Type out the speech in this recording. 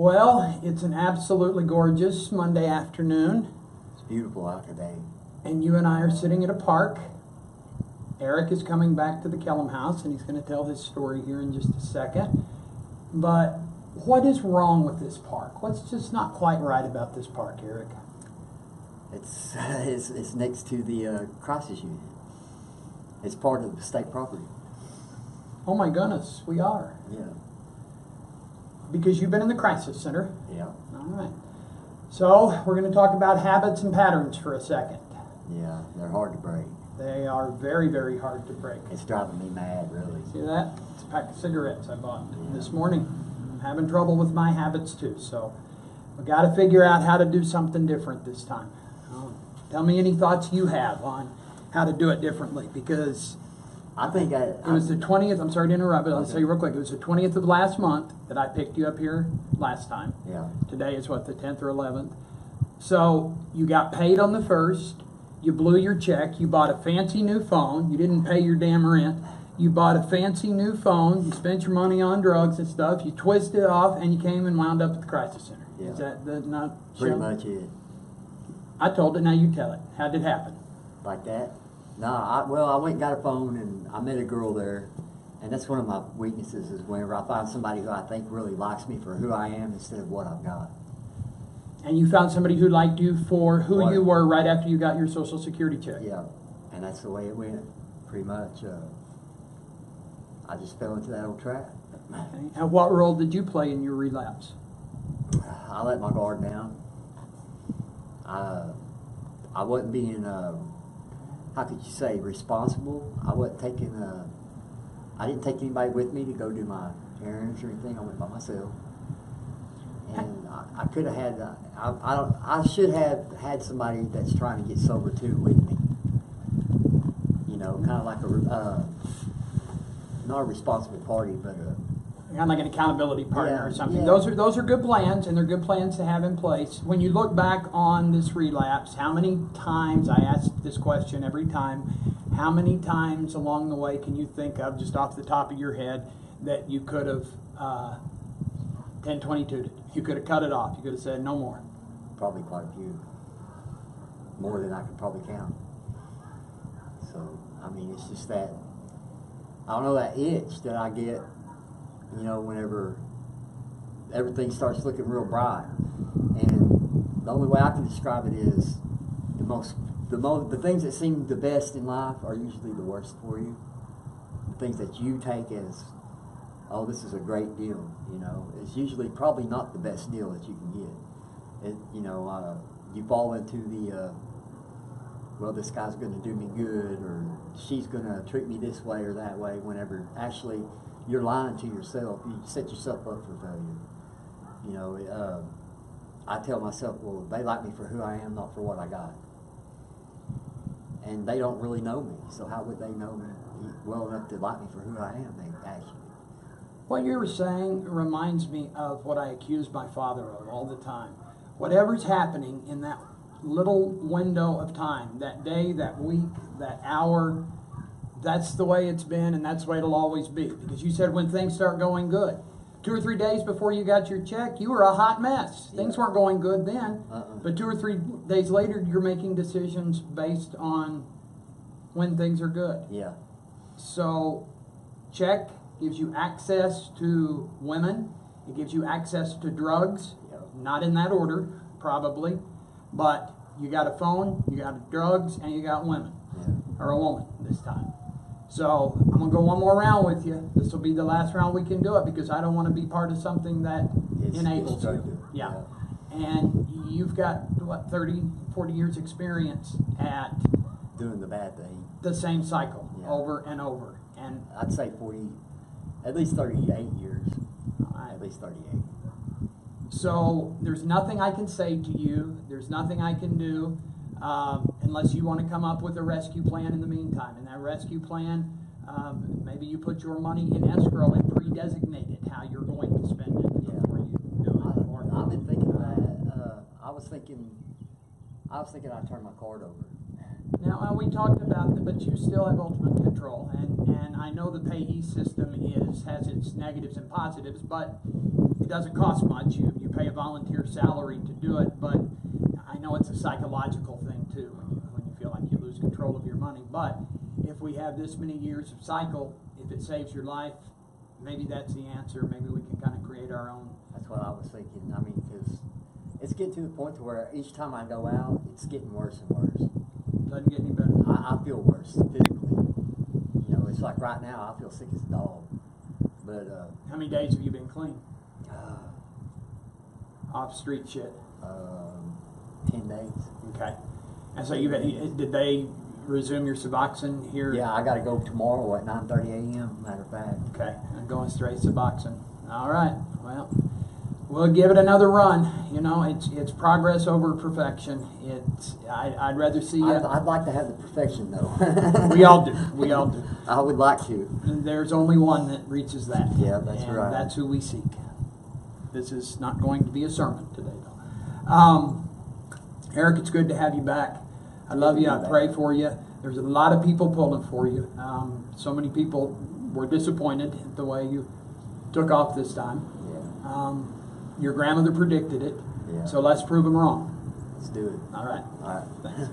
Well, it's an absolutely gorgeous Monday afternoon, It's beautiful out today. and you and I are sitting at a park. Eric is coming back to the Kellum house, and he's going to tell his story here in just a second. But what is wrong with this park? What's just not quite right about this park, Eric? It's next to the crisis unit. It's part of the state property. Oh my goodness, we are. Yeah. Because you've been in the crisis center. Yeah. All right. So we're going to talk about habits and patterns for a second. Yeah. They're hard to break. They are very, very hard to break. It's driving me mad, really. See that? It's a pack of cigarettes I bought this morning. I'm having trouble with my habits too, so we've got to figure out how to do something different this time. Tell me any thoughts you have on how to do it differently, because I think it was the 20th, I'm sorry to interrupt, but I'll tell you real quick, it was the 20th of last month that I picked you up here last time. Yeah. Today is what, the 10th or 11th? So you got paid on the 1st, you blew your check, you bought a fancy new phone, you didn't pay your damn rent, you bought a fancy new phone, you spent your money on drugs and stuff, you twisted it off, and you came and wound up at the crisis center. Yeah. Is that not Pretty much it. I told it, now you tell it. How did it happen? Like that? No, I went and got a phone, and I met a girl there, and that's one of my weaknesses is whenever I find somebody who I think really likes me for who I am instead of what I've got. And you found somebody who liked you for who What? you were right after you got your Social Security check. Yeah, and that's the way it went, pretty much. I just fell into that old trap. Okay. And what role did you play in your relapse? I let my guard down. I wasn't being, how could you say, responsible. I wasn't taking, I didn't take anybody with me to go do my errands or anything. I went by myself. And I could have had, I should have had somebody that's trying to get sober too with me. You know, kind of like a, not a responsible party, but a, Kind of like an accountability partner Yeah, or something. yeah. Those are good plans, and they're good plans to have in place. When you look back on this relapse, how many times, I ask this question every time, how many times along the way can you think of, just off the top of your head, that you could have 1022'd it? You could have cut it off. You could have said no more. probably quite a few. More than I could probably count. So, I mean, it's just that, I don't know, that itch that I get, you know, whenever everything starts looking real bright. And the only way I can describe it is the things that seem the best in life are usually the worst for you. The things that you take as, oh, this is a great deal, you know, it's usually probably not the best deal that you can get. It, you know, you fall into the, well, this guy's going to do me good, or she's going to treat me this way or that way, whenever actually you're lying to yourself. You set yourself up for failure. You know, I tell myself, well, they like me for who I am, not for what I got. And they don't really know me, so how would they know me well enough to like me for who I am? They actually. What you were saying reminds me of what I accuse my father of all the time. Whatever's happening in that little window of time, that day, that week, that hour, that's the way it's been, and that's the way it'll always be. Because you said when things start going good, 2 or 3 days before you got your check, you were a hot mess. Things weren't going good then, but 2 or 3 days later, you're making decisions based on when things are good. Yeah. So, check gives you access to women. It gives you access to drugs. Not in that order, probably, but you got a phone, you got drugs, and you got women, or a woman this time. So I'm going to go one more round with you. This will be the last round we can do it, because I don't want to be part of something that enables you. Yeah. And you've got, what, 30, 40 years experience at doing the bad thing. The same cycle over and over. And I'd say 40, at least 38 years. At least 38. So there's nothing I can say to you. There's nothing I can do unless you want to come up with a rescue plan in the meantime. And that rescue plan, maybe you put your money in escrow and pre-designate it how you're going to spend it before you do it. I've been thinking that. I was thinking I'd turn my card over. Now, we talked about that, but you still have ultimate control. And I know the payee system has its negatives and positives, but it doesn't cost much. You pay a volunteer salary to do it, but I know it's a psychological thing too when you feel like you lose control of your money. But if we have this many years of cycle, if it saves your life, maybe that's the answer. Maybe we can kind of create our own. That's what I was thinking. I mean, because it's getting to the point to where each time I go out, it's getting worse and worse. Doesn't get any better. I feel worse physically. You know, it's like right now I feel sick as a dog. But How many days have you been clean? Off street shit. 10 days. Okay. And so did they resume your Suboxone here? Yeah, I got to go tomorrow at 9:30 a.m. Matter of fact. Okay. I'm going straight Suboxone. All right. Well, we'll give it another run. You know, it's progress over perfection. I'd rather see you. I'd like to have the perfection though. We all do. We all do. I would like to. There's only one that reaches that. Yeah, that's and right. That's who we seek. This is not going to be a sermon today, though. Eric, it's good to have you back. I love you. I pray for you. There's a lot of people pulling for you. So many people were disappointed at the way you took off this time. Yeah. Your grandmother predicted it. Yeah. So let's prove them wrong. Let's do it. All right. All right. Thanks.